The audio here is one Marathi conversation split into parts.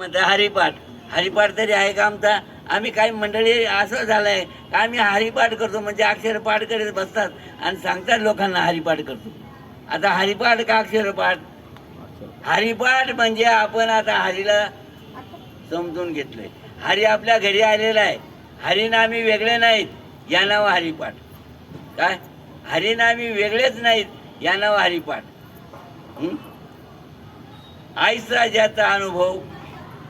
म्हणतात हरिपाठ. हरिपाठ तरी आहे का आमचा? आम्ही काही मंडळी असं झालंय का आम्ही हरिपाठ करतो म्हणजे अक्षर पाठ करत बसतात आणि सांगतात लोकांना हरिपाठ करतो. आता हरिपाठ का अक्षरपाठ? हरिपाठ म्हणजे आपण आता हरीला समजून घेतलंय. हरी आपल्या घरी आलेला आहे. हरिनामी वेगळे नाहीत, या नाव हरिपाठ. काय हरिनामी वेगळेच नाहीत, या नाव हरिपाठ. आईचा ज्याचा अनुभव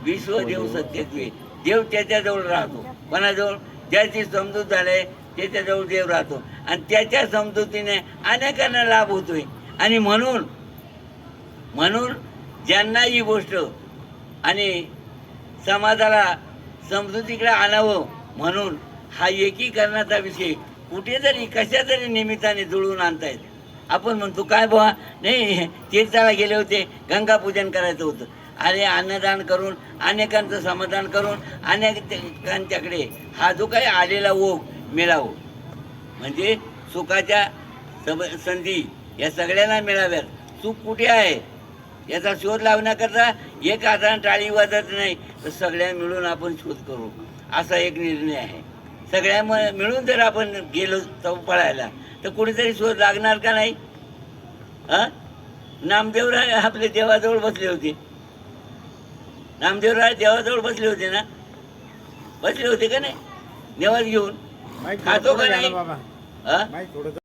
विश्वदेव सत्यत्वे. देव त्याच्याजवळ राहतो. कोणाजवळ? ज्याची समजूत झाले त्याच्याजवळ देव राहतो आणि त्याच्या समजुतीने अनेकांना लाभ होतोय. आणि म्हणून ज्यांना ही गोष्ट आणि समाजाला समजुतीकडे आणावं म्हणून हा एकीकरणाचा विषय कुठेतरी कशा तरी निमित्ताने जुळवून आणतायत. आपण म्हणतो काय बुवा, नाही तीर्थाला गेले होते, गंगा पूजन करायचं होतं. अरे अन्नदान करून अनेकांचं समाधान करून अनेकांच्याकडे हा जो काही आलेला ओघ मिळावं म्हणजे सुखाच्या संधी या सगळ्यांना मिळाव्यात. सुख कुठे आहे याचा शोध लावण्याकरता एक हाताने टाळी वाजत नाही, तर सगळ्या मिळून आपण शोध करू असा एक निर्णय आहे. सगळ्या मिळून जर आपण गेलो चौपळायला तर कुठेतरी शोध लागणार का नाही? नामदेवराय आपले देवाजवळ बसले होते. नामदेवराय देवाजवळ बसले होते ना? बसले होते का नाही? देवात घेऊन खातो का नाही?